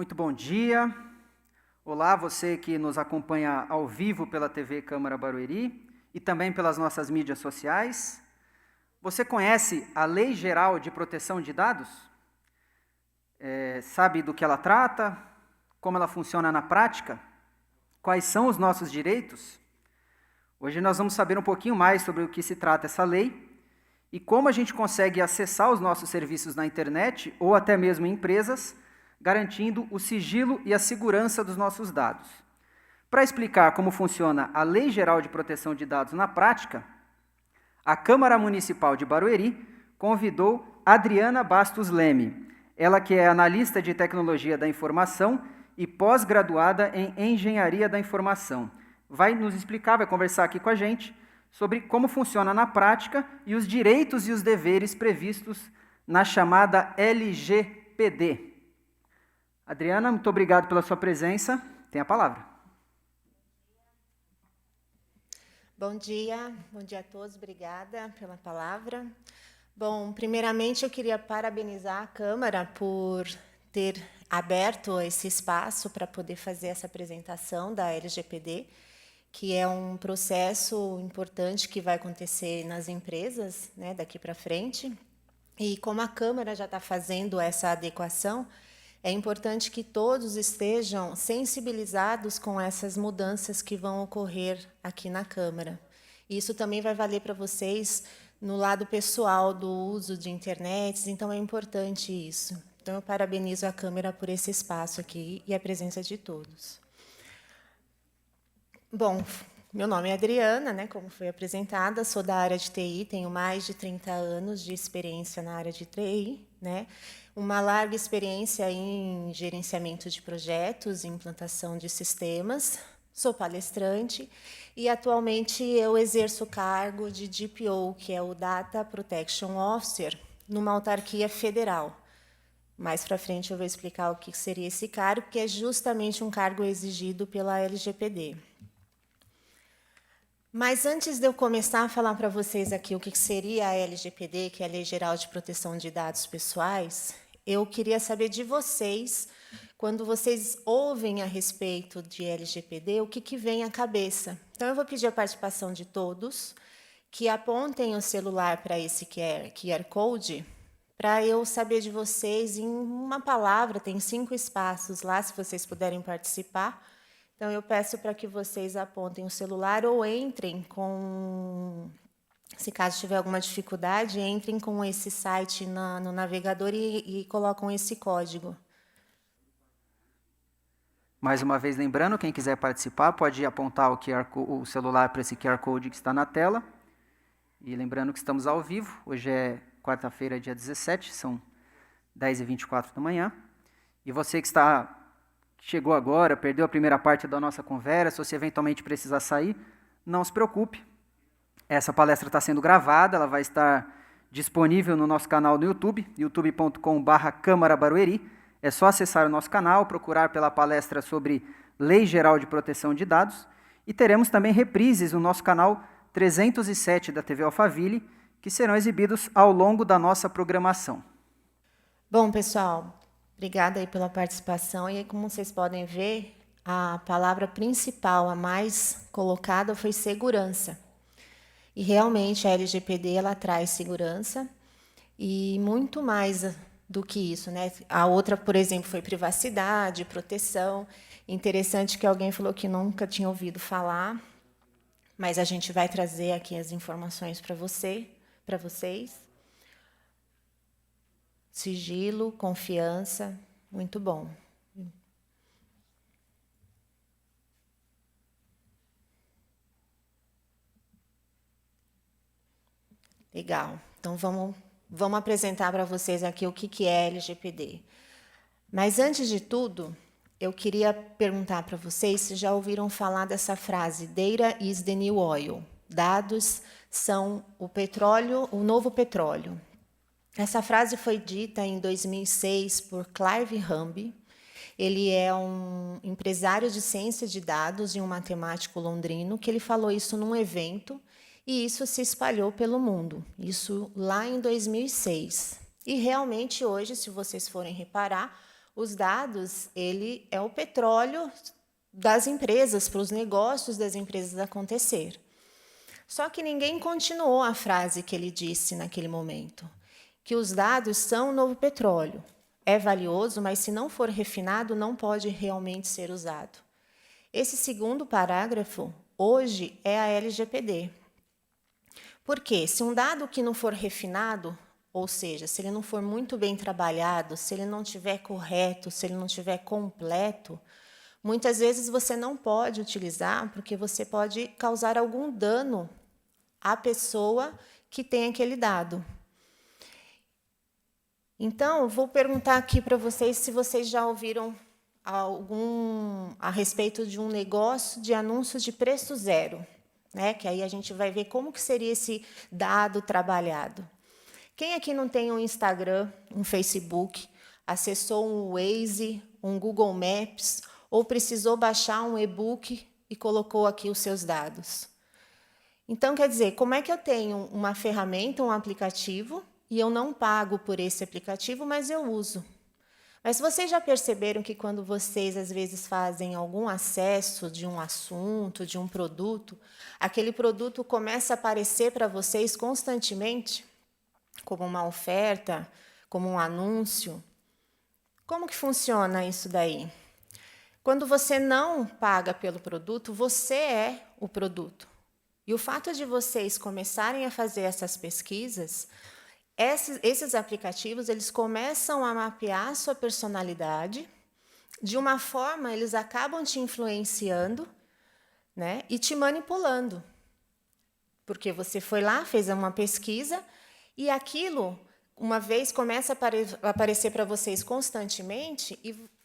Muito bom dia. Olá, você que nos acompanha ao vivo pela TV Câmara Barueri e também pelas nossas mídias sociais. Você conhece a Lei Geral de Proteção de Dados? Sabe do que ela trata? Como ela funciona na prática? Quais são os nossos direitos? Hoje nós vamos saber um pouquinho mais sobre o que se trata essa lei e como a gente consegue acessar os nossos serviços na internet ou até mesmo em empresas, garantindo o sigilo e a segurança dos nossos dados. Para explicar como funciona a Lei Geral de Proteção de Dados na prática, a Câmara Municipal de Barueri convidou Adriana Bastos Leme, ela que é analista de tecnologia da informação e pós-graduada em engenharia da informação. Vai nos explicar, vai conversar aqui com a gente sobre como funciona na prática e os direitos e os deveres previstos na chamada LGPD. Adriana, muito obrigado pela sua presença. Tem a palavra. Bom dia a todos, obrigada pela palavra. Bom, primeiramente eu queria parabenizar a Câmara por ter aberto esse espaço para poder fazer essa apresentação da LGPD, que é um processo importante que vai acontecer nas empresas, né, daqui para frente. E como a Câmara já está fazendo essa adequação, é importante que todos estejam sensibilizados com essas mudanças que vão ocorrer aqui na Câmara. Isso também vai valer para vocês no lado pessoal do uso de internet, então é importante isso. Então, eu parabenizo a Câmara por esse espaço aqui e a presença de todos. Bom, meu nome é Adriana, né, como foi apresentada, sou da área de TI, tenho mais de 30 anos de experiência na área de TI, né, uma larga experiência em gerenciamento de projetos, implantação de sistemas, sou palestrante e, atualmente, eu exerço o cargo de DPO, que é o Data Protection Officer, numa autarquia federal. Mais para frente eu vou explicar o que seria esse cargo, que é justamente um cargo exigido pela LGPD. Mas antes de eu começar a falar para vocês aqui o que seria a LGPD, que é a Lei Geral de Proteção de Dados Pessoais, eu queria saber de vocês, quando vocês ouvem a respeito de LGPD, o que vem à cabeça. Então, eu vou pedir a participação de todos, que apontem o celular para esse QR Code, para eu saber de vocês, em uma palavra, tem 5 espaços lá, se vocês puderem participar. Então, eu peço para que vocês apontem o celular ou entrem com, se caso tiver alguma dificuldade, entrem com esse site no navegador e colocam esse código. Mais uma vez, lembrando, quem quiser participar pode apontar o celular para esse QR Code que está na tela. E lembrando que estamos ao vivo, hoje é quarta-feira, dia 17, são 10h24 da manhã. E você que chegou agora, perdeu a primeira parte da nossa conversa, se você eventualmente precisar sair, não se preocupe. Essa palestra está sendo gravada, ela vai estar disponível no nosso canal no YouTube, youtube.com/Câmara Barueri. É só acessar o nosso canal, procurar pela palestra sobre Lei Geral de Proteção de Dados, e teremos também reprises no nosso canal 307 da TV Alphaville, que serão exibidos ao longo da nossa programação. Bom, pessoal, obrigada aí pela participação. E aí, como vocês podem ver, a palavra principal, a mais colocada, foi segurança. E realmente a LGPD ela traz segurança e muito mais do que isso, né? A outra, por exemplo, foi privacidade, proteção. Interessante que alguém falou que nunca tinha ouvido falar, mas a gente vai trazer aqui as informações para vocês. Sigilo, confiança, muito bom. Legal. Então, vamos apresentar para vocês aqui o que é LGPD. Mas, antes de tudo, eu queria perguntar para vocês se já ouviram falar dessa frase, Data is the new oil. Dados são o petróleo, o novo petróleo. Essa frase foi dita em 2006 por Clive Humby. Ele é um empresário de ciência de dados e um matemático londrino, que ele falou isso num evento, e isso se espalhou pelo mundo, isso lá em 2006. E realmente hoje, se vocês forem reparar, Os dados, ele é o petróleo das empresas, para os negócios das empresas acontecer. Só que ninguém continuou a frase que ele disse naquele momento, que os dados são o novo petróleo. É valioso, mas se não for refinado, não pode realmente ser usado. Esse segundo parágrafo, hoje, é a LGPD. Por quê? Se um dado que não for refinado, ou seja, se ele não for muito bem trabalhado, se ele não estiver correto, se ele não estiver completo, muitas vezes você não pode utilizar, porque você pode causar algum dano à pessoa que tem aquele dado. Então, vou perguntar aqui para vocês se vocês já ouviram algum a respeito de um negócio de anúncios de preço zero, né? Que aí a gente vai ver como que seria esse dado trabalhado. Quem aqui não tem um Instagram, um Facebook, acessou um Waze, um Google Maps, ou precisou baixar um e-book e colocou aqui os seus dados? Então, quer dizer, como é que eu tenho uma ferramenta, um aplicativo, e eu não pago por esse aplicativo, mas eu uso? Mas vocês já perceberam que quando vocês, às vezes, fazem algum acesso de um assunto, de um produto, aquele produto começa a aparecer para vocês constantemente, como uma oferta, como um anúncio? Como que funciona isso daí? Quando você não paga pelo produto, você é o produto. E o fato de vocês começarem a fazer essas pesquisas, esses aplicativos, eles começam a mapear a sua personalidade, de uma forma, eles acabam te influenciando, né, e te manipulando. Porque você foi lá, fez uma pesquisa, e aquilo, uma vez, começa a aparecer para vocês constantemente,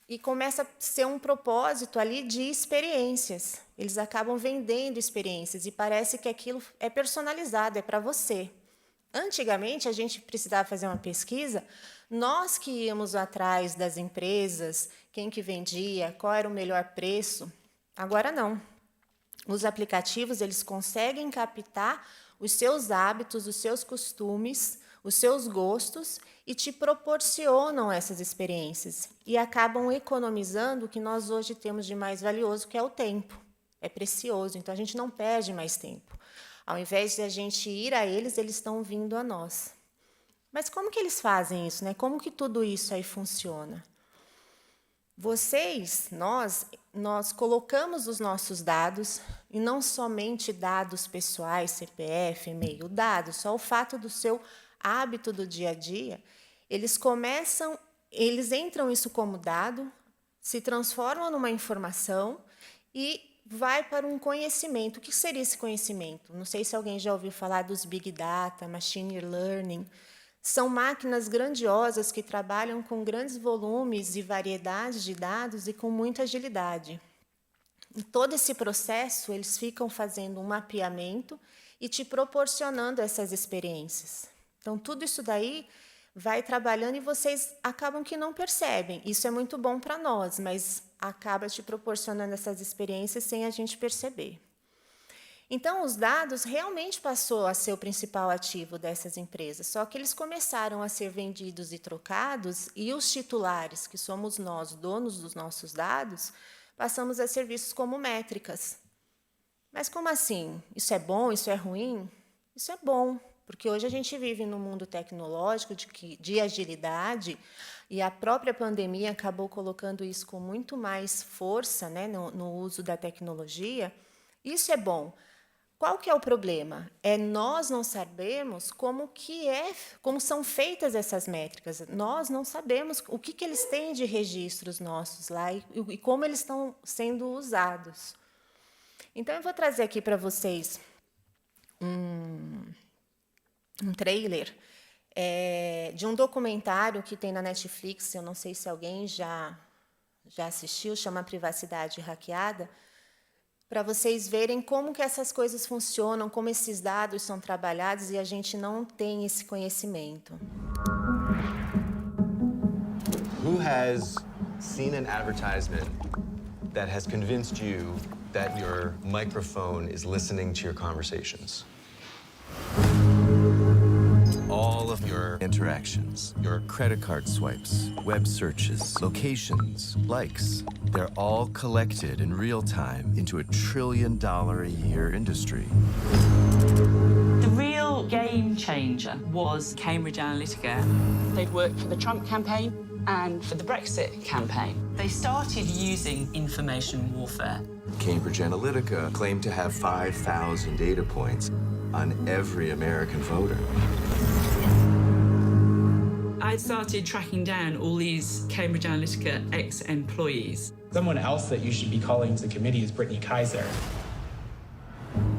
e começa a ser um propósito ali de experiências. Eles acabam vendendo experiências, e parece que aquilo é personalizado, é para você. Antigamente, a gente precisava fazer uma pesquisa, nós que íamos atrás das empresas, quem que vendia, qual era o melhor preço. Agora não. Os aplicativos, eles conseguem captar os seus hábitos, os seus costumes, os seus gostos e te proporcionam essas experiências. E acabam economizando o que nós hoje temos de mais valioso, que é o tempo. É precioso, então a gente não perde mais tempo. Ao invés de a gente ir a eles, eles estão vindo a nós. Mas como que eles fazem isso, né? Como que tudo isso aí funciona? Vocês, nós colocamos os nossos dados, e não somente dados pessoais, CPF, e-mail, dados, só o fato do seu hábito do dia a dia, eles entram isso como dado, se transformam numa informação e vai para um conhecimento. O que seria esse conhecimento? Não sei se alguém já ouviu falar dos Big Data, Machine Learning. São máquinas grandiosas que trabalham com grandes volumes e variedades de dados e com muita agilidade. Em todo esse processo, eles ficam fazendo um mapeamento e te proporcionando essas experiências. Então, tudo isso daí vai trabalhando e vocês acabam que não percebem. Isso é muito bom para nós, mas acaba te proporcionando essas experiências sem a gente perceber. Então, os dados realmente passou a ser o principal ativo dessas empresas, só que eles começaram a ser vendidos e trocados, e os titulares, que somos nós, donos dos nossos dados, passamos a ser vistos como métricas. Mas como assim? Isso é bom? Isso é ruim? Isso é bom, porque hoje a gente vive num mundo tecnológico de agilidade, e a própria pandemia acabou colocando isso com muito mais força, né, no uso da tecnologia. Isso é bom. Qual que é o problema? É nós não sabemos como são feitas essas métricas. Nós não sabemos o que eles têm de registros nossos lá e como eles estão sendo usados. Então, eu vou trazer aqui para vocês um trailer de um documentário que tem na Netflix, eu não sei se alguém já assistiu, chama Privacidade Hackeada, para vocês verem como que essas coisas funcionam, como esses dados são trabalhados e a gente não tem esse conhecimento. Who has seen an advertisement that has convinced you that your microphone is listening to your conversations? all of your interactions, your credit card swipes, web searches, locations, likes. They're all collected in real time into a $1 trillion a year industry. The real game changer was Cambridge Analytica. They'd worked for the Trump campaign and for the Brexit campaign. They started using information warfare. Cambridge Analytica claimed to have 5,000 data points on every American voter. I started tracking down all these Cambridge Analytica ex-employees. Someone else that you should be calling to the committee is Brittany Kaiser.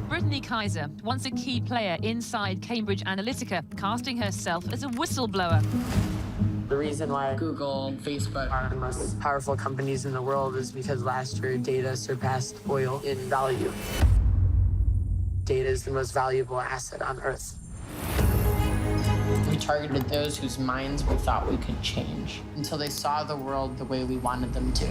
Brittany Kaiser, once a key player inside Cambridge Analytica, casting herself as a whistleblower. The reason why Google and Facebook are the most powerful companies in the world is because last year data surpassed oil in value. Data is the most valuable asset on Earth. We targeted those whose minds we thought we could change until they saw the world the way we wanted them to.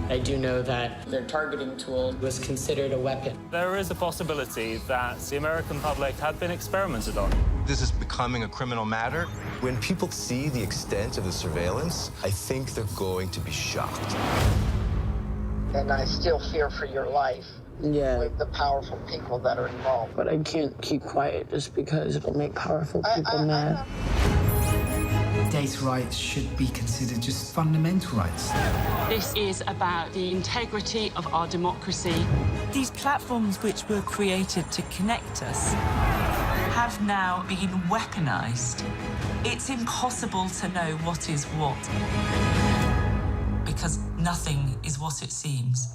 I do know that their targeting tool was considered a weapon. There is a possibility that the American public had been experimented on. This is becoming a criminal matter. When people see the extent of the surveillance, I think they're going to be shocked. And I still fear for your life. Yeah. With the powerful people that are involved. But I can't keep quiet just because it'll make powerful people mad. Data rights should be considered just fundamental rights. This is about the integrity of our democracy. These platforms which were created to connect us have now been weaponized. It's impossible to know what is what, because nothing is what it seems.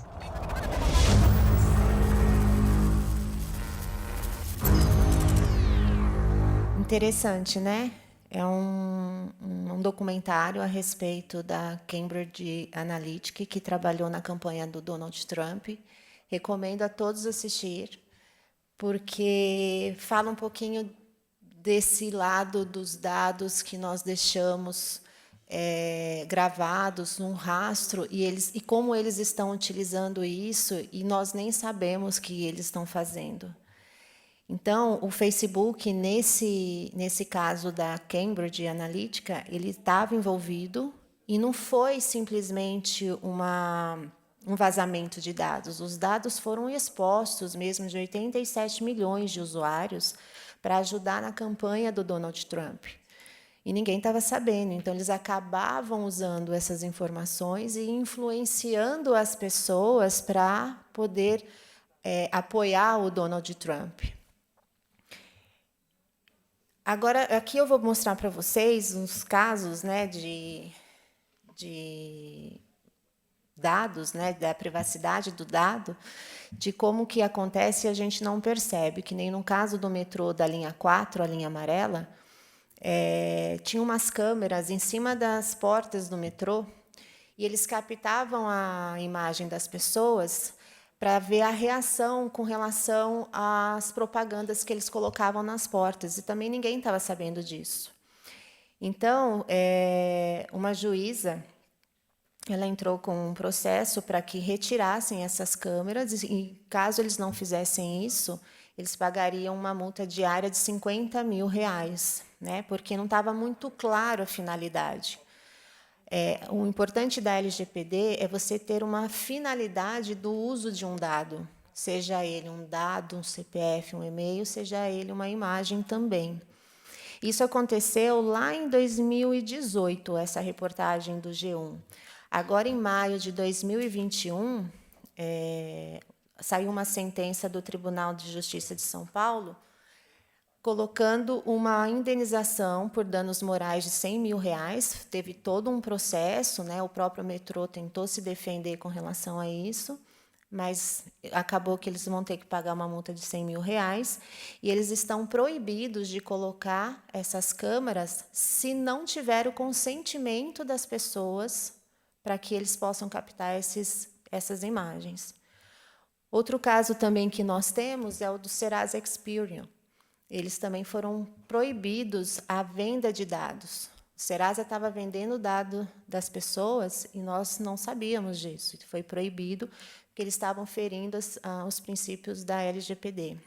Interessante, né? É um documentário a respeito da Cambridge Analytica, que trabalhou na campanha do Donald Trump. Recomendo a todos assistir, porque fala um pouquinho desse lado dos dados que nós deixamos gravados num rastro e como eles estão utilizando isso e nós nem sabemos que eles estão fazendo. Então, o Facebook, nesse caso da Cambridge Analytica, ele estava envolvido e não foi simplesmente um vazamento de dados. Os dados foram expostos mesmo de 87 milhões de usuários para ajudar na campanha do Donald Trump. E ninguém estava sabendo. Então, eles acabavam usando essas informações e influenciando as pessoas para poder apoiar o Donald Trump. Agora, aqui eu vou mostrar para vocês uns casos, né, de dados, né, da privacidade do dado, de como que acontece e a gente não percebe, que nem no caso do metrô da linha 4, a linha amarela, tinha umas câmeras em cima das portas do metrô e eles captavam a imagem das pessoas para ver a reação com relação às propagandas que eles colocavam nas portas. E também ninguém estava sabendo disso. Então, uma juíza ela entrou com um processo para que retirassem essas câmeras e, caso eles não fizessem isso, eles pagariam uma multa diária de R$50 mil, né? Porque não estava muito claro a finalidade. O importante da LGPD é você ter uma finalidade do uso de um dado, seja ele um dado, um CPF, um e-mail, seja ele uma imagem também. Isso aconteceu lá em 2018, essa reportagem do G1. Agora, em maio de 2021, saiu uma sentença do Tribunal de Justiça de São Paulo colocando uma indenização por danos morais de R$100 mil. Teve todo um processo, né? O próprio metrô tentou se defender com relação a isso, mas acabou que eles vão ter que pagar uma multa de R$100 mil, e eles estão proibidos de colocar essas câmeras se não tiver o consentimento das pessoas para que eles possam captar essas imagens. Outro caso também que nós temos é o do Serasa Experian. Eles também foram proibidos a venda de dados. O Serasa estava vendendo dado das pessoas e nós não sabíamos disso. Foi proibido porque eles estavam ferindo os princípios da LGPD.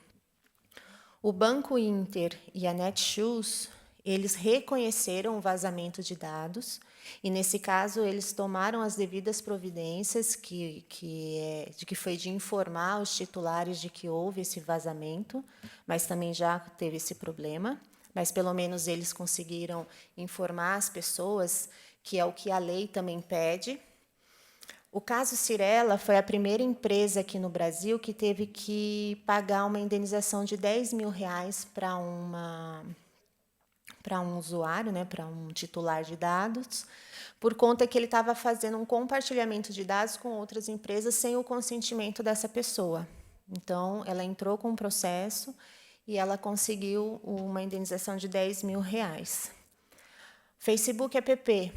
O Banco Inter e a Netshoes, eles reconheceram o vazamento de dados e, nesse caso, eles tomaram as devidas providências, que foi de informar os titulares de que houve esse vazamento, mas também já teve esse problema. Mas, pelo menos, eles conseguiram informar as pessoas, que é o que a lei também pede. O caso Cyrela foi a primeira empresa aqui no Brasil que teve que pagar uma indenização de R$10 mil para um usuário, né, para um titular de dados, por conta que ele estava fazendo um compartilhamento de dados com outras empresas sem o consentimento dessa pessoa. Então, ela entrou com um processo e ela conseguiu uma indenização de R$10 mil. Facebook app.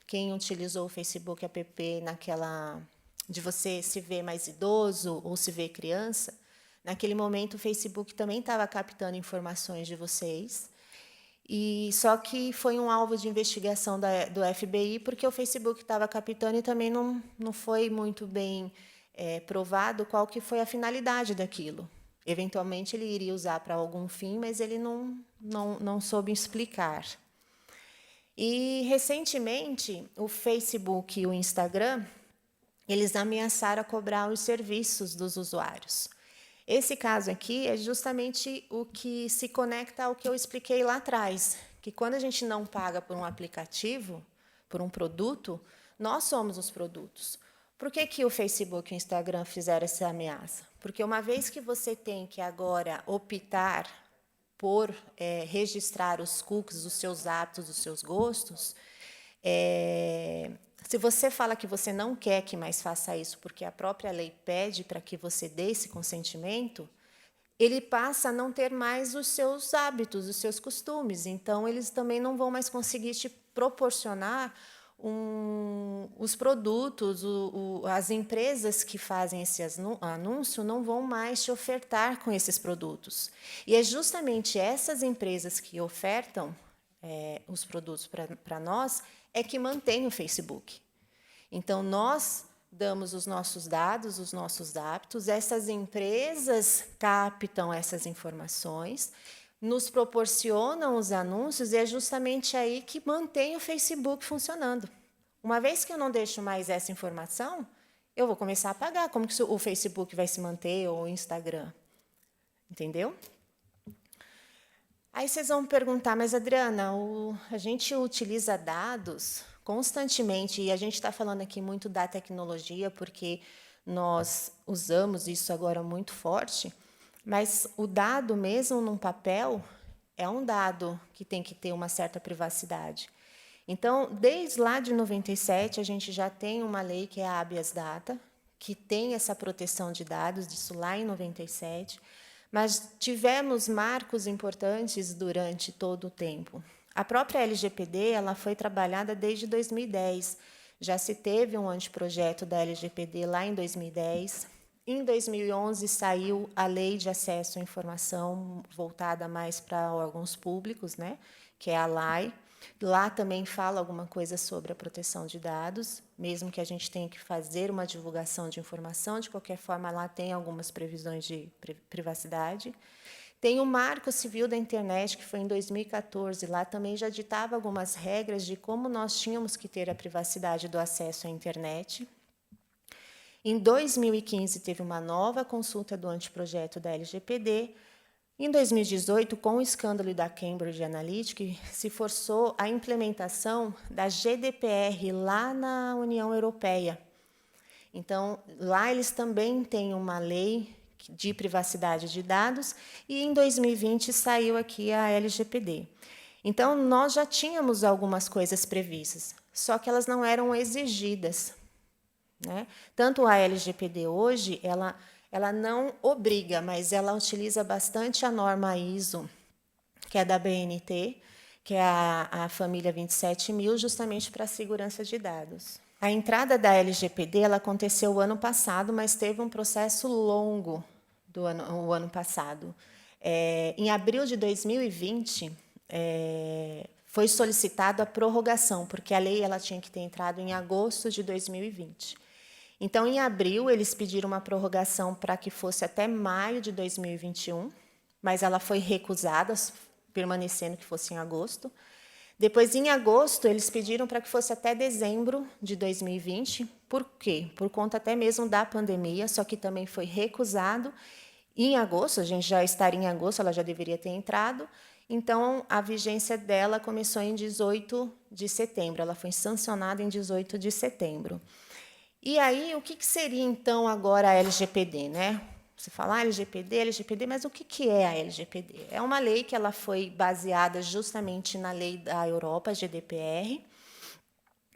Quem utilizou o Facebook app naquela de você se ver mais idoso ou se ver criança, naquele momento o Facebook também estava captando informações de vocês. E só que foi um alvo de investigação do FBI, porque o Facebook estava captando e também não foi muito bem provado qual que foi a finalidade daquilo. Eventualmente, ele iria usar para algum fim, mas ele não soube explicar. E, recentemente, o Facebook e o Instagram, eles ameaçaram a cobrar os serviços dos usuários. Esse caso aqui é justamente o que se conecta ao que eu expliquei lá atrás, que quando a gente não paga por um aplicativo, por um produto, nós somos os produtos. Por que o Facebook e o Instagram fizeram essa ameaça? Porque uma vez que você tem que agora optar por registrar os cookies, os seus hábitos, os seus gostos, se você fala que você não quer que mais faça isso, porque a própria lei pede para que você dê esse consentimento, ele passa a não ter mais os seus hábitos, os seus costumes. Então, eles também não vão mais conseguir te proporcionar os produtos, as empresas que fazem esse anúncio não vão mais te ofertar com esses produtos. E é justamente essas empresas que ofertam os produtos para nós é que mantém o Facebook. Então, nós damos os nossos dados, os nossos hábitos, essas empresas captam essas informações, nos proporcionam os anúncios, e é justamente aí que mantém o Facebook funcionando. Uma vez que eu não deixo mais essa informação, eu vou começar a pagar. Como que o Facebook vai se manter, ou o Instagram? Entendeu? Aí vocês vão me perguntar, mas, Adriana, a gente utiliza dados constantemente, e a gente está falando aqui muito da tecnologia, porque nós usamos isso agora muito forte, mas o dado, mesmo num papel, é um dado que tem que ter uma certa privacidade. Então, desde lá de 97, a gente já tem uma lei que é a habeas data, que tem essa proteção de dados, disso lá em 97, mas tivemos marcos importantes durante todo o tempo. A própria LGPD ela foi trabalhada desde 2010. Já se teve um anteprojeto da LGPD lá em 2010. Em 2011, saiu a Lei de Acesso à Informação, voltada mais para órgãos públicos, né, que é a LAI. Lá também fala alguma coisa sobre a proteção de dados, mesmo que a gente tenha que fazer uma divulgação de informação, de qualquer forma, lá tem algumas previsões de privacidade. Tem o Marco Civil da Internet, que foi em 2014, lá também já ditava algumas regras de como nós tínhamos que ter a privacidade do acesso à internet. Em 2015, teve uma nova consulta do anteprojeto da LGPD. Em 2018, com o escândalo da Cambridge Analytica, se forçou a implementação da GDPR lá na União Europeia. Então, lá eles também têm uma lei de privacidade de dados, e em 2020 saiu aqui a LGPD. Então, nós já tínhamos algumas coisas previstas, só que elas não eram exigidas, né? Tanto a LGPD hoje, ela não obriga, mas ela utiliza bastante a norma ISO, que é da BNT, que é a família 27000, justamente para a segurança de dados. A entrada da LGPD ela aconteceu o ano passado, mas teve um processo longo o ano passado. Em abril de 2020, foi solicitado a prorrogação, porque a lei ela tinha que ter entrado em agosto de 2020. Então, em abril, eles pediram uma prorrogação para que fosse até maio de 2021, mas ela foi recusada, permanecendo que fosse em agosto. Depois, em agosto, eles pediram para que fosse até dezembro de 2020. Por quê? Por conta até mesmo da pandemia, só que também foi recusado. Em agosto, a gente já estaria em agosto, ela já deveria ter entrado. Então, a vigência dela começou em 18 de setembro. Ela foi sancionada em 18 de setembro. E aí, o que seria, então, agora a LGPD, né? Você fala LGPD, mas o que é a LGPD? É uma lei que ela foi baseada justamente na lei da Europa, GDPR.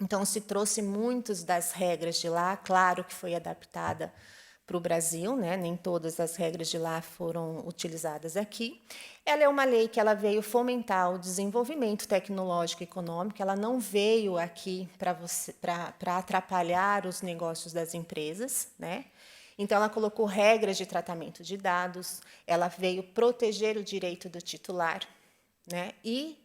Então, se trouxe muitas das regras de lá, claro que foi adaptada para o Brasil, né? Nem todas as regras de lá foram utilizadas aqui. Ela é uma lei que ela veio fomentar o desenvolvimento tecnológico e econômico, ela não veio aqui para atrapalhar os negócios das empresas, né? Então, ela colocou regras de tratamento de dados, ela veio proteger o direito do titular, né? E,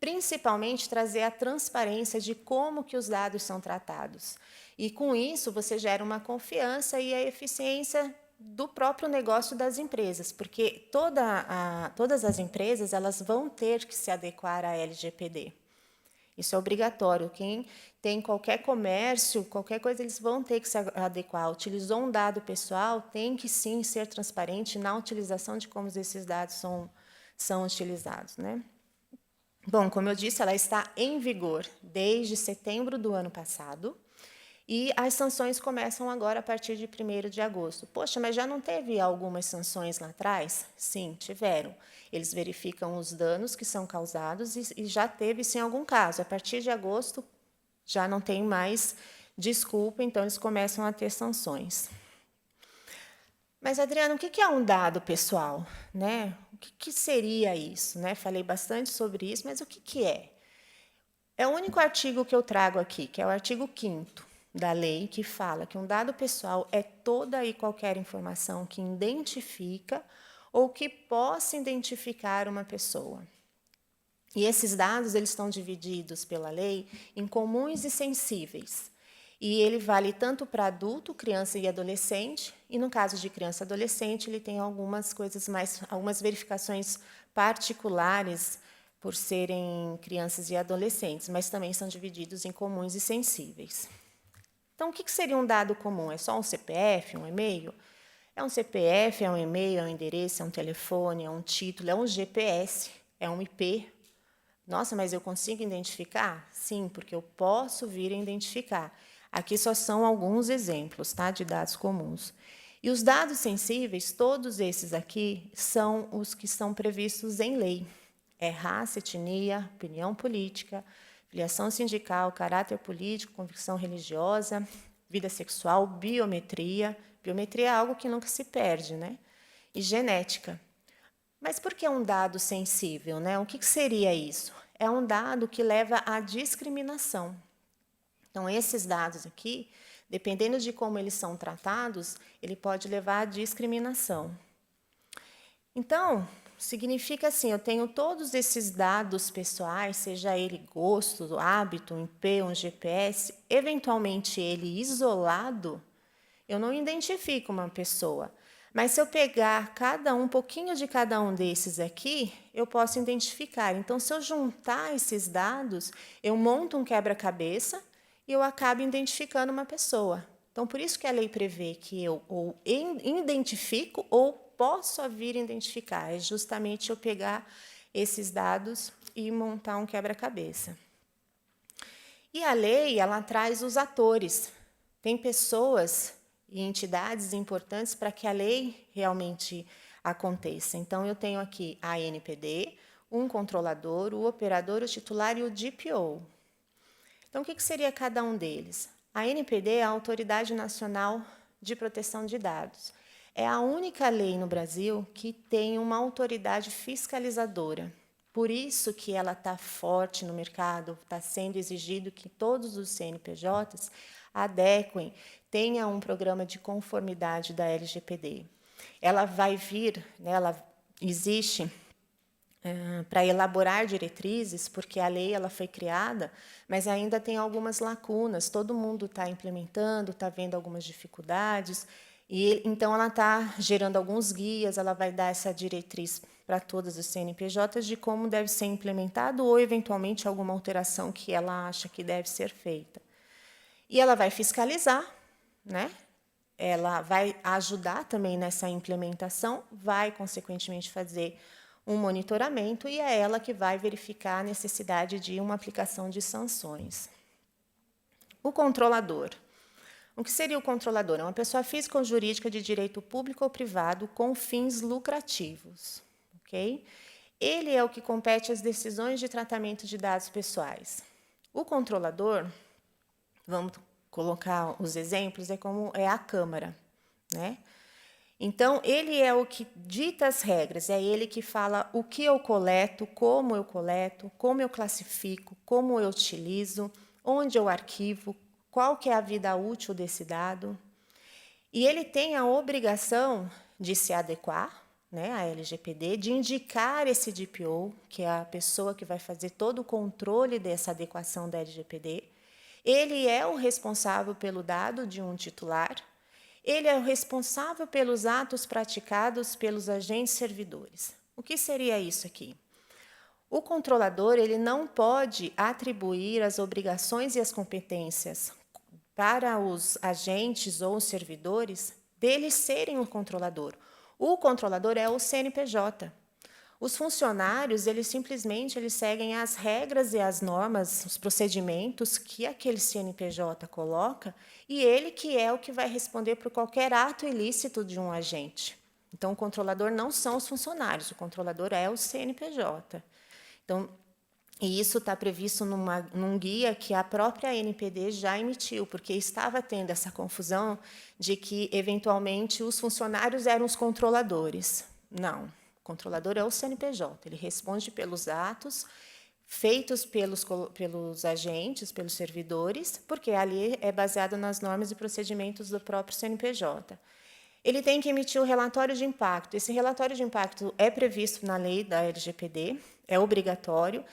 principalmente, trazer a transparência de como que os dados são tratados. E, com isso, você gera uma confiança e a eficiência do próprio negócio das empresas, porque todas as empresas elas vão ter que se adequar à LGPD. Isso é obrigatório. Quem tem qualquer comércio, qualquer coisa, eles vão ter que se adequar. Utilizou um dado pessoal, tem que, sim, ser transparente na utilização de como esses dados são utilizados, né? Bom, como eu disse, ela está em vigor desde setembro do ano passado e as sanções começam agora a partir de 1º de agosto. Poxa, mas já não teve algumas sanções lá atrás? Sim, tiveram. Eles verificam os danos que são causados e já teve, sim, algum caso. A partir de agosto, já não tem mais desculpa, então eles começam a ter sanções. Mas, Adriana, o que é um dado pessoal, né? O que seria isso, né? Falei bastante sobre isso, mas o que é? É o único artigo que eu trago aqui, que é o artigo 5º da lei, que fala que um dado pessoal é toda e qualquer informação que identifica ou que possa identificar uma pessoa. E esses dados eles estão divididos pela lei em comuns e sensíveis. E ele vale tanto para adulto, criança e adolescente, e no caso de criança e adolescente, ele tem algumas verificações particulares por serem crianças e adolescentes, mas também são divididos em comuns e sensíveis. Então, o que seria um dado comum? É só um CPF, um e-mail? É um CPF, é um e-mail, é um endereço, é um telefone, é um título, é um GPS, é um IP. Nossa, mas eu consigo identificar? Sim, porque eu posso vir a identificar. Aqui só são alguns exemplos, tá, de dados comuns. E os dados sensíveis, todos esses aqui, são os que são previstos em lei. É raça, etnia, opinião política, filiação sindical, caráter político, convicção religiosa, vida sexual, biometria. Biometria é algo que nunca se perde, né? E genética. Mas por que é um dado sensível, né? O que seria isso? É um dado que leva à discriminação. Então, esses dados aqui, dependendo de como eles são tratados, ele pode levar à discriminação. Então, significa assim, eu tenho todos esses dados pessoais, seja ele gosto, hábito, um IP, um GPS, eventualmente ele isolado, eu não identifico uma pessoa. Mas se eu pegar um pouquinho de cada um desses aqui, eu posso identificar. Então, se eu juntar esses dados, eu monto um quebra-cabeça e eu acabo identificando uma pessoa. Então, por isso que a lei prevê que eu ou identifico ou posso vir a identificar. É justamente eu pegar esses dados e montar um quebra-cabeça. E a lei, ela traz os atores. Tem pessoas e entidades importantes para que a lei realmente aconteça. Então, eu tenho aqui a ANPD, um controlador, o operador, o titular e o DPO. Então, o que seria cada um deles? A ANPD é a Autoridade Nacional de Proteção de Dados. É a única lei no Brasil que tem uma autoridade fiscalizadora. Por isso que ela está forte no mercado, está sendo exigido que todos os CNPJs adequem, tenha um programa de conformidade da LGPD. Ela vai vir, né, ela existe para elaborar diretrizes, porque a lei ela foi criada, mas ainda tem algumas lacunas, todo mundo está implementando, está vendo algumas dificuldades, e então ela está gerando alguns guias, ela vai dar essa diretriz para todas os CNPJs de como deve ser implementado ou, eventualmente, alguma alteração que ela acha que deve ser feita. E ela vai fiscalizar, né? Ela vai ajudar também nessa implementação, vai, consequentemente, fazer um monitoramento e é ela que vai verificar a necessidade de uma aplicação de sanções. O controlador. O que seria o controlador? É uma pessoa física ou jurídica de direito público ou privado com fins lucrativos. Okay? Ele é o que compete às decisões de tratamento de dados pessoais. O controlador, vamos colocar os exemplos, é como é a Câmara, né? Então, ele é o que dita as regras, é ele que fala o que eu coleto, como eu classifico, como eu utilizo, onde eu arquivo, qual que é a vida útil desse dado. E ele tem a obrigação de se adequar, né, à LGPD, de indicar esse DPO, que é a pessoa que vai fazer todo o controle dessa adequação da LGPD. Ele é o responsável pelo dado de um titular. Ele é o responsável pelos atos praticados pelos agentes servidores. O que seria isso aqui? O controlador ele não pode atribuir as obrigações e as competências para os agentes ou os servidores deles serem o controlador. O controlador é o CNPJ. Os funcionários, eles simplesmente seguem as regras e as normas, os procedimentos que aquele CNPJ coloca, e ele que é o que vai responder por qualquer ato ilícito de um agente. Então, o controlador não são os funcionários, o controlador é o CNPJ. Então, e isso está previsto num guia que a própria ANPD já emitiu, porque estava tendo essa confusão de que, eventualmente, os funcionários eram os controladores. Não. O controlador é o CNPJ, ele responde pelos atos feitos pelos agentes, pelos servidores, porque ali é baseado nas normas e procedimentos do próprio CNPJ. Ele tem que emitir o relatório de impacto. Esse relatório de impacto é previsto na lei da LGPD, é obrigatório.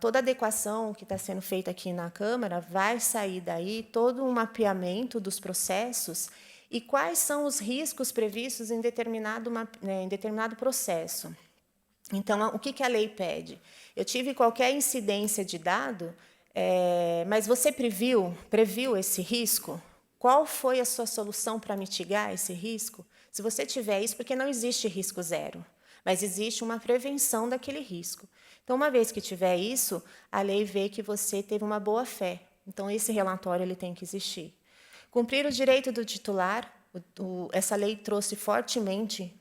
Toda adequação que está sendo feita aqui na Câmara vai sair daí todo um mapeamento dos processos e quais são os riscos previstos em determinado processo. Então, o que a lei pede? Eu tive qualquer incidência de dado, mas você previu esse risco? Qual foi a sua solução para mitigar esse risco? Se você tiver isso, porque não existe risco zero, mas existe uma prevenção daquele risco. Então, uma vez que tiver isso, a lei vê que você teve uma boa-fé. Então, esse relatório ele tem que existir. Cumprir o direito do titular, essa lei trouxe fortemente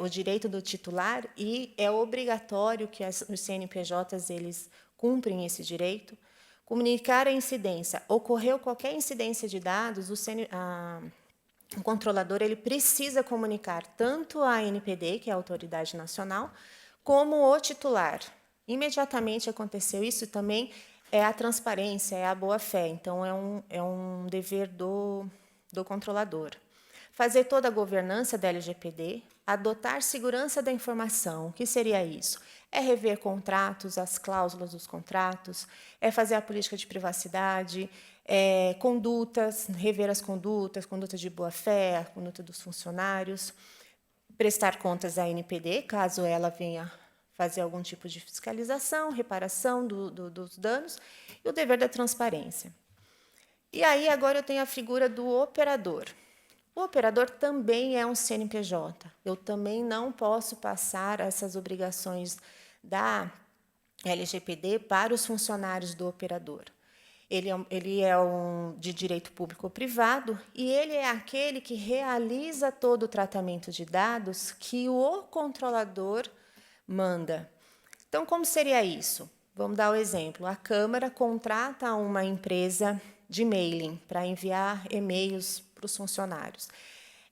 o direito do titular e é obrigatório que os CNPJs eles cumprem esse direito. Comunicar a incidência. Ocorreu qualquer incidência de dados, o controlador ele precisa comunicar tanto à ANPD, que é a autoridade nacional, como o titular. Imediatamente aconteceu isso também é a transparência, é a boa-fé. Então, é um dever do controlador. Fazer toda a governança da LGPD, adotar segurança da informação. O que seria isso? É rever contratos, as cláusulas dos contratos, é fazer a política de privacidade, condutas, rever as condutas, conduta de boa-fé, a conduta dos funcionários, prestar contas à ANPD, caso ela venha fazer algum tipo de fiscalização, reparação dos danos, e o dever da transparência. E aí, agora eu tenho a figura do operador. O operador também é um CNPJ. Eu também não posso passar essas obrigações da LGPD para os funcionários do operador. Ele é de direito público ou privado e ele é aquele que realiza todo o tratamento de dados que o controlador manda. Então, como seria isso? Vamos dar o exemplo. A Câmara contrata uma empresa de mailing para enviar e-mails para os funcionários.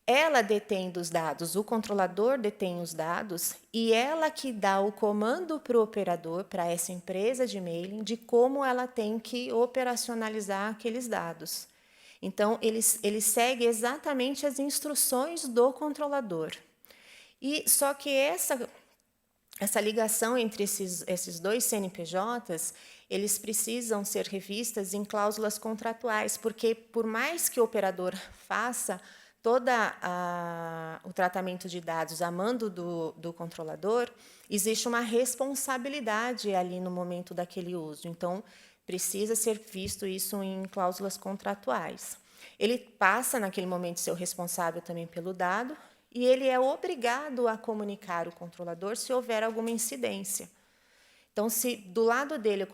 Ela detém os dados, o controlador detém os dados e ela que dá o comando para o operador, para essa empresa de mailing, de como ela tem que operacionalizar aqueles dados. Então, ele segue exatamente as instruções do controlador. E só que essa ligação entre esses dois CNPJs, eles precisam ser revistas em cláusulas contratuais, porque, por mais que o operador faça todo o tratamento de dados a mando do controlador, existe uma responsabilidade ali no momento daquele uso. Então, precisa ser visto isso em cláusulas contratuais. Ele passa, naquele momento, a ser o responsável também pelo dado, e ele é obrigado a comunicar o controlador se houver alguma incidência. Então, se do lado dele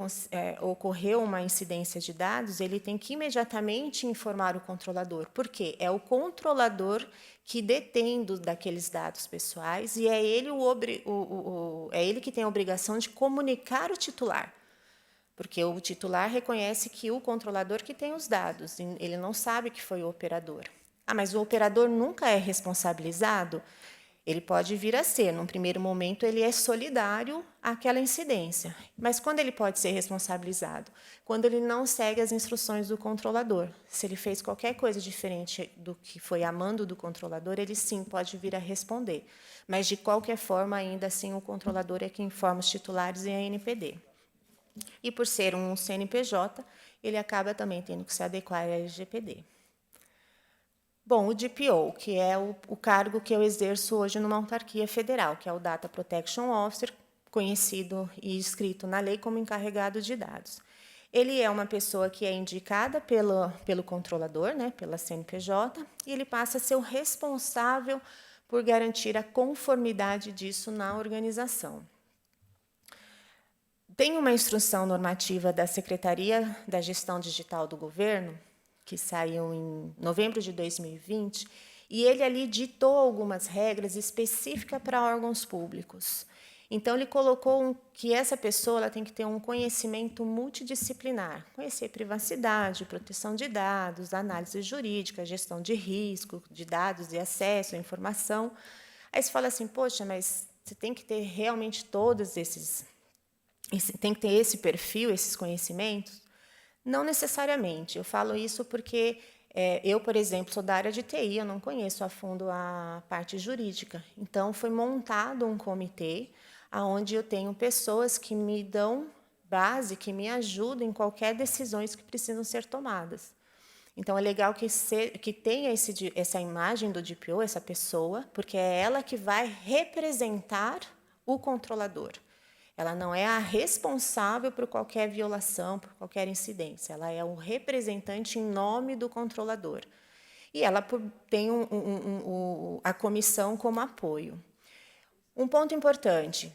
ocorreu uma incidência de dados, ele tem que imediatamente informar o controlador. Por quê? É o controlador que detém daqueles dados pessoais e é ele, é ele que tem a obrigação de comunicar o titular. Porque o titular reconhece que o controlador que tem os dados, ele não sabe que foi o operador. Ah, mas o operador nunca é responsabilizado? Ele pode vir a ser, num primeiro momento, ele é solidário àquela incidência. Mas quando ele pode ser responsabilizado? Quando ele não segue as instruções do controlador. Se ele fez qualquer coisa diferente do que foi a mando do controlador, ele sim pode vir a responder. Mas, de qualquer forma, ainda assim, o controlador é quem informa os titulares e a NPD. E, por ser um CNPJ, ele acaba também tendo que se adequar à LGPD. Bom, o DPO, que é o cargo que eu exerço hoje numa autarquia federal, que é o Data Protection Officer, conhecido e escrito na lei como encarregado de dados. Ele é uma pessoa que é indicada pelo controlador, né, pela CNPJ, e ele passa a ser o responsável por garantir a conformidade disso na organização. Tem uma instrução normativa da Secretaria da Gestão Digital do Governo, que saiu em novembro de 2020, e ele ali ditou algumas regras específicas para órgãos públicos. Então, ele colocou que essa pessoa ela tem que ter um conhecimento multidisciplinar, conhecer privacidade, proteção de dados, análise jurídica, gestão de risco, de dados e acesso à informação. Aí você fala assim, poxa, mas você tem que ter realmente todos esses... Tem que ter esse perfil, esses conhecimentos? Não necessariamente. Eu falo isso porque eu, por exemplo, sou da área de TI, eu não conheço a fundo a parte jurídica. Então, foi montado um comitê onde eu tenho pessoas que me dão base, que me ajudam em qualquer decisões que precisam ser tomadas. Então, é legal que tenha essa imagem do DPO, essa pessoa, porque é ela que vai representar o controlador. Ela não é a responsável por qualquer violação, por qualquer incidência. Ela é o representante em nome do controlador. E ela tem a comissão como apoio. Um ponto importante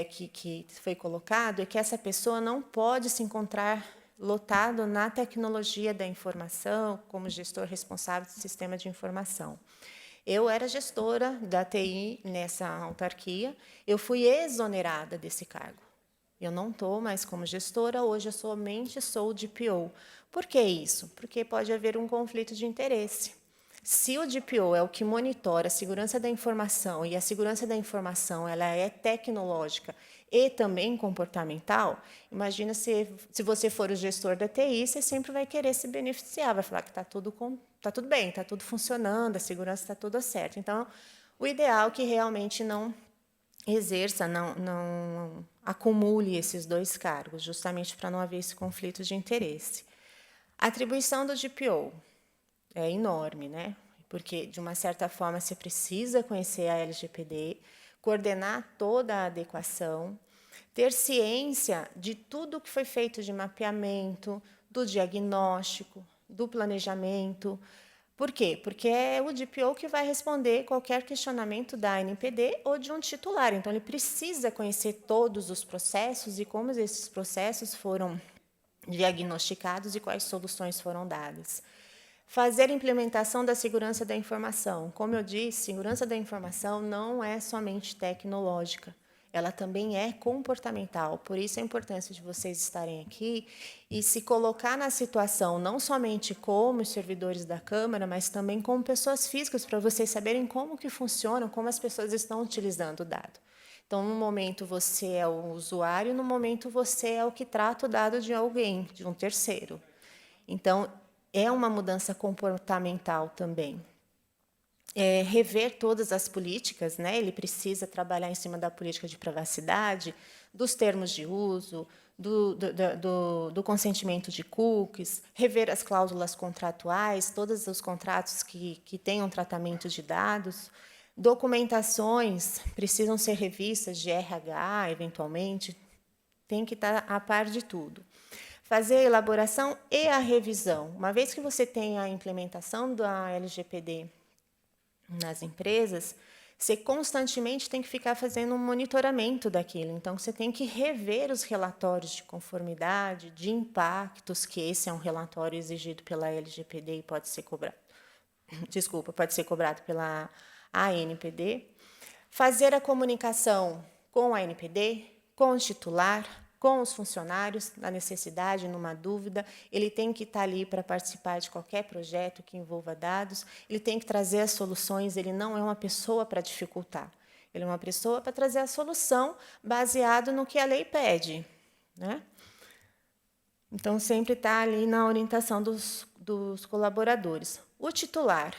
que foi colocado é que essa pessoa não pode se encontrar lotado na tecnologia da informação como gestor responsável do sistema de informação. Eu era gestora da TI nessa autarquia, eu fui exonerada desse cargo. Eu não estou mais como gestora, hoje eu somente sou o DPO. Por que isso? Porque pode haver um conflito de interesse. Se o DPO é o que monitora a segurança da informação, e a segurança da informação ela é tecnológica e também comportamental, imagina se você for o gestor da TI, você sempre vai querer se beneficiar, vai falar que está tudo bem, está tudo funcionando, a segurança está toda certa. Então, o ideal é que realmente não exerça, não acumule esses dois cargos, justamente para não haver esse conflito de interesse. A atribuição do DPO é enorme, né? Porque, de uma certa forma, você precisa conhecer a LGPD, coordenar toda a adequação, ter ciência de tudo que foi feito de mapeamento, do diagnóstico, do planejamento. Por quê? Porque é o DPO que vai responder qualquer questionamento da ANPD ou de um titular. Então, ele precisa conhecer todos os processos e como esses processos foram diagnosticados e quais soluções foram dadas. Fazer a implementação da segurança da informação. Como eu disse, segurança da informação não é somente tecnológica, ela também é comportamental. Por isso a importância de vocês estarem aqui e se colocar na situação, não somente como os servidores da Câmara, mas também como pessoas físicas, para vocês saberem como que funcionam, como as pessoas estão utilizando o dado. Então, no momento você é o usuário, no momento você é o que trata o dado de alguém, de um terceiro. Então, é uma mudança comportamental também. rever todas as políticas, né? Ele precisa trabalhar em cima da política de privacidade, dos termos de uso, do consentimento de cookies, rever as cláusulas contratuais, todos os contratos que tenham tratamento de dados, documentações precisam ser revistas de RH, eventualmente, tem que estar a par de tudo. Fazer a elaboração e a revisão. Uma vez que você tem a implementação da LGPD nas empresas, você constantemente tem que ficar fazendo um monitoramento daquilo. Então, você tem que rever os relatórios de conformidade, de impactos, que esse é um relatório exigido pela LGPD e pode ser cobrado. Desculpa, pode ser cobrado pela ANPD. Fazer a comunicação com a ANPD, com o titular, com os funcionários, na necessidade, numa dúvida, ele tem que estar ali para participar de qualquer projeto que envolva dados, ele tem que trazer as soluções, ele não é uma pessoa para dificultar, ele é uma pessoa para trazer a solução baseado no que a lei pede, né? Então, sempre está ali na orientação dos colaboradores. O titular,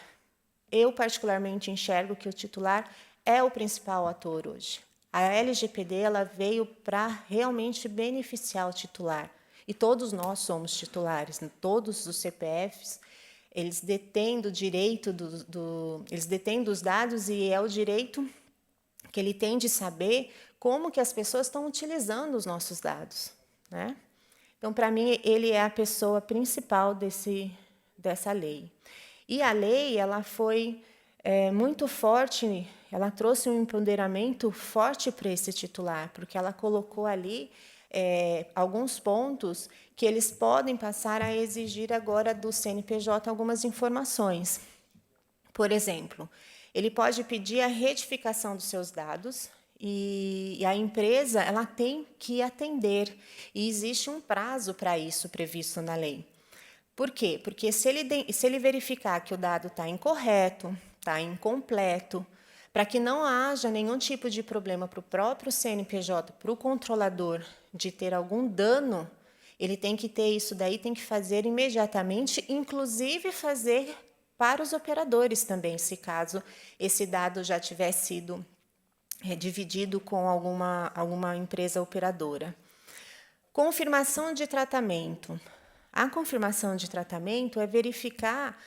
eu particularmente enxergo que o titular é o principal ator hoje. A LGPD ela veio para realmente beneficiar o titular. E todos nós somos titulares, todos os CPFs, eles detêm do direito eles detêm dos dados e é o direito que ele tem de saber como que as pessoas estão utilizando os nossos dados, né? Então, para mim, ele é a pessoa principal dessa lei. E a lei ela foi muito forte, ela trouxe um empoderamento forte para esse titular, porque ela colocou ali alguns pontos que eles podem passar a exigir agora do CNPJ algumas informações. Por exemplo, ele pode pedir a retificação dos seus dados e a empresa ela tem que atender, e existe um prazo para isso previsto na lei. Por quê? Porque se ele verificar que o dado está incorreto, está incompleto, para que não haja nenhum tipo de problema para o próprio CNPJ, para o controlador, de ter algum dano, ele tem que ter isso daí, tem que fazer imediatamente, inclusive fazer para os operadores também, se caso esse dado já tiver sido dividido com alguma empresa operadora. Confirmação de tratamento. A confirmação de tratamento é verificar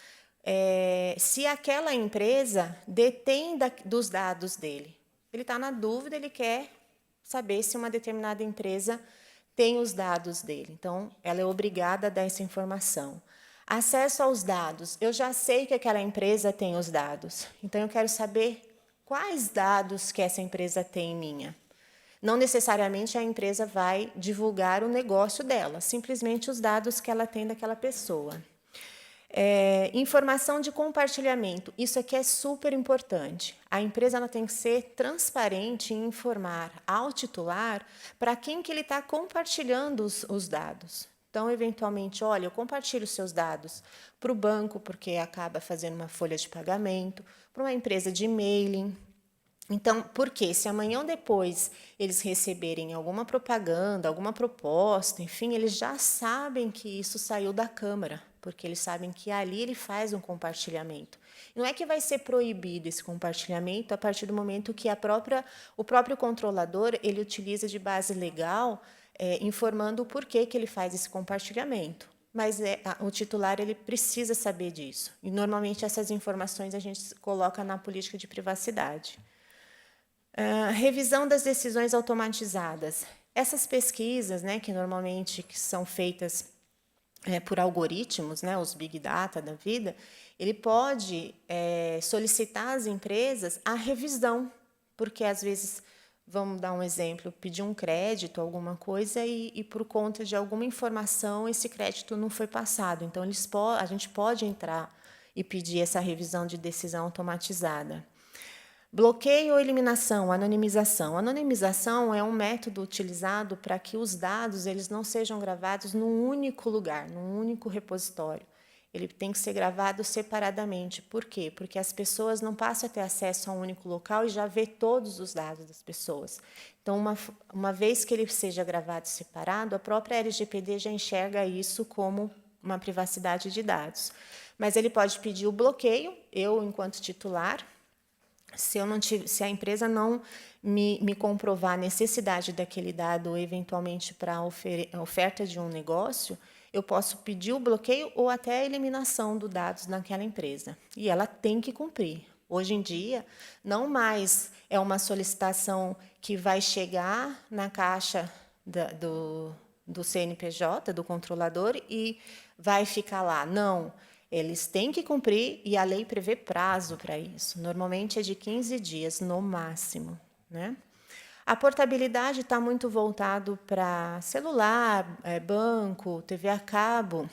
se aquela empresa detém dos dados dele. Ele está na dúvida, ele quer saber se uma determinada empresa tem os dados dele. Então, ela é obrigada a dar essa informação. Acesso aos dados. Eu já sei que aquela empresa tem os dados. Então, eu quero saber quais dados que essa empresa tem minha. Não necessariamente a empresa vai divulgar o negócio dela, simplesmente os dados que ela tem daquela pessoa. Informação de compartilhamento. Isso aqui é super importante. A empresa ela tem que ser transparente em informar ao titular para quem que ele está compartilhando os dados. Então, eventualmente, olha, eu compartilho os seus dados para o banco, porque acaba fazendo uma folha de pagamento, para uma empresa de e-mailing. Então, porque se amanhã ou depois eles receberem alguma propaganda, alguma proposta, enfim, eles já sabem que isso saiu da Câmara, porque eles sabem que ali ele faz um compartilhamento. Não é que vai ser proibido esse compartilhamento a partir do momento que o próprio controlador ele utiliza de base legal, informando o porquê que ele faz esse compartilhamento. Mas o titular ele precisa saber disso. E, normalmente, essas informações a gente coloca na política de privacidade. Revisão das decisões automatizadas. Essas pesquisas, né, que normalmente são feitas por algoritmos, né, os Big Data da vida, ele pode solicitar às empresas a revisão, porque, às vezes, vamos dar um exemplo, pedir um crédito, alguma coisa, e por conta de alguma informação, esse crédito não foi passado. Então, a gente pode entrar e pedir essa revisão de decisão automatizada. Bloqueio ou eliminação, anonimização. Anonimização é um método utilizado para que os dados eles não sejam gravados num único lugar, num único repositório. Ele tem que ser gravado separadamente. Por quê? Porque as pessoas não passam a ter acesso a um único local e já vê todos os dados das pessoas. Então, uma vez que ele seja gravado separado, a própria LGPD já enxerga isso como uma privacidade de dados. Mas ele pode pedir o bloqueio, eu, enquanto titular, se a empresa não me comprovar a necessidade daquele dado, eventualmente para a oferta de um negócio, eu posso pedir o bloqueio ou até a eliminação dos dados naquela empresa. E ela tem que cumprir. Hoje em dia, não mais é uma solicitação que vai chegar na caixa do CNPJ, do controlador, e vai ficar lá. Não, eles têm que cumprir e a lei prevê prazo para isso. Normalmente é de 15 dias, no máximo, né? A portabilidade está muito voltado para celular, banco, TV a cabo.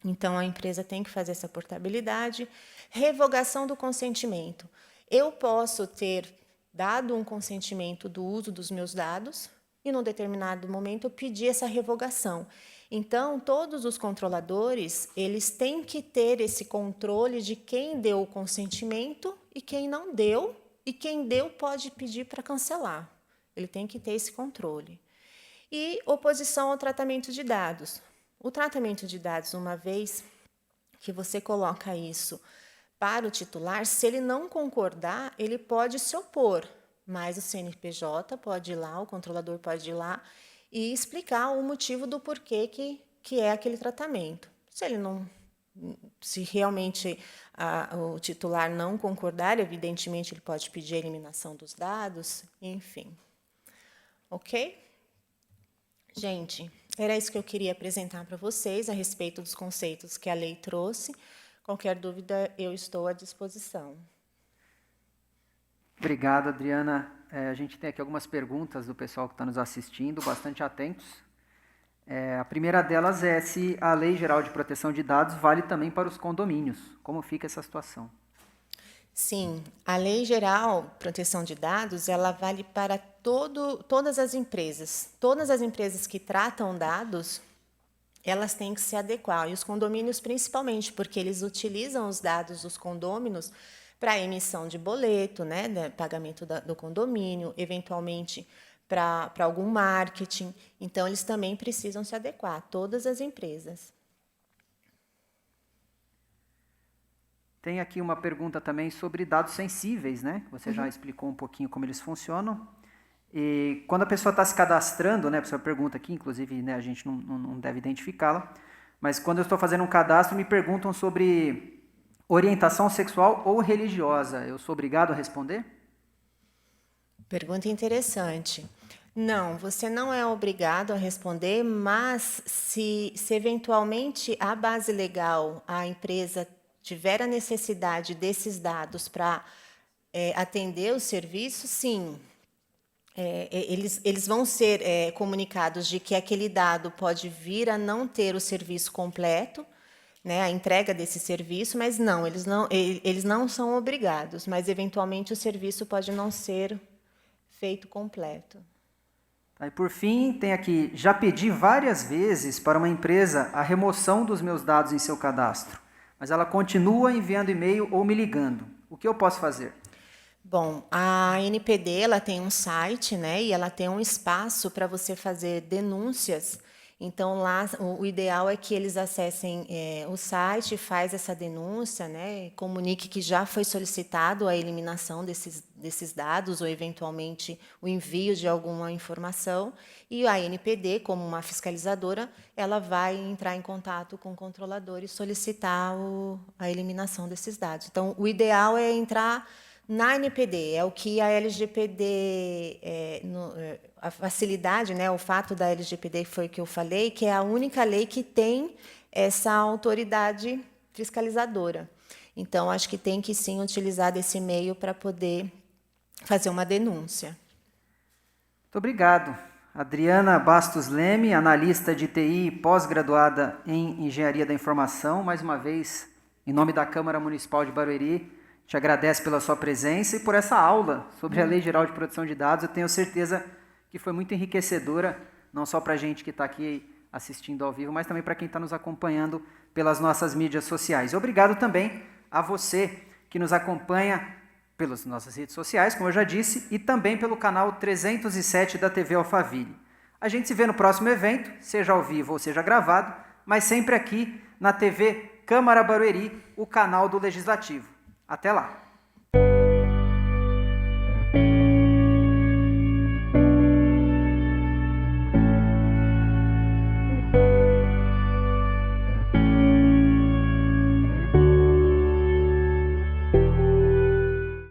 Então, a empresa tem que fazer essa portabilidade. Revogação do consentimento. Eu posso ter dado um consentimento do uso dos meus dados e, num determinado momento, eu pedir essa revogação. Então, todos os controladores, eles têm que ter esse controle de quem deu o consentimento e quem não deu, e quem deu pode pedir para cancelar. Ele tem que ter esse controle. E oposição ao tratamento de dados. O tratamento de dados, uma vez que você coloca isso para o titular, se ele não concordar, ele pode se opor, mas o CNPJ pode ir lá, o controlador pode ir lá e explicar o motivo do porquê que é aquele tratamento. Se realmente o titular não concordar, evidentemente ele pode pedir a eliminação dos dados, enfim. Ok? Gente, era isso que eu queria apresentar para vocês a respeito dos conceitos que a lei trouxe. Qualquer dúvida, eu estou à disposição. Obrigado, Adriana. A gente tem aqui algumas perguntas do pessoal que está nos assistindo, bastante atentos. A primeira delas é se a Lei Geral de Proteção de Dados vale também para os condomínios. Como fica essa situação? Sim, a Lei Geral de Proteção de Dados, ela vale para todas as empresas. Todas as empresas que tratam dados, elas têm que se adequar. E os condomínios principalmente, porque eles utilizam os dados dos condôminos para emissão de boleto, né, pagamento do condomínio, eventualmente para algum marketing. Então, eles também precisam se adequar, todas as empresas. Tem aqui uma pergunta também sobre dados sensíveis, né? Você já explicou um pouquinho como eles funcionam. E quando a pessoa está se cadastrando, né? A pessoa pergunta aqui, inclusive, né, a gente não deve identificá-la, mas quando eu estou fazendo um cadastro, me perguntam sobre orientação sexual ou religiosa. Eu sou obrigado a responder? Pergunta interessante. Não, você não é obrigado a responder, mas se eventualmente a base legal, a empresa tiver a necessidade desses dados para atender o serviço, sim, eles vão ser comunicados de que aquele dado pode vir a não ter o serviço completo, né, a entrega desse serviço, mas eles não são obrigados, mas eventualmente o serviço pode não ser feito completo. E por fim, tem aqui, já pedi várias vezes para uma empresa a remoção dos meus dados em seu cadastro, mas ela continua enviando e-mail ou me ligando. O que eu posso fazer? Bom, a NPD ela tem um site, né, e ela tem um espaço para você fazer denúncias. Então, lá, o ideal é que eles acessem o site, faz essa denúncia, né, comunique que já foi solicitado a eliminação desses dados ou, eventualmente, o envio de alguma informação. E a NPD, como uma fiscalizadora, ela vai entrar em contato com o controlador e solicitar a eliminação desses dados. Então, o ideal é entrar na NPD, é o que a LGPD, a facilidade, né, o fato da LGPD foi o que eu falei, que é a única lei que tem essa autoridade fiscalizadora. Então, acho que tem que, sim, utilizar desse meio para poder fazer uma denúncia. Muito obrigado. Adriana Bastos Leme, analista de TI, pós-graduada em Engenharia da Informação, mais uma vez, em nome da Câmara Municipal de Barueri, te agradeço pela sua presença e por essa aula sobre a Lei Geral de Proteção de Dados. Eu tenho certeza que foi muito enriquecedora, não só para a gente que está aqui assistindo ao vivo, mas também para quem está nos acompanhando pelas nossas mídias sociais. Obrigado também a você que nos acompanha pelas nossas redes sociais, como eu já disse, e também pelo canal 307 da TV Alphaville. A gente se vê no próximo evento, seja ao vivo ou seja gravado. mas sempre aqui na TV Câmara Barueri, o canal do Legislativo. Até lá!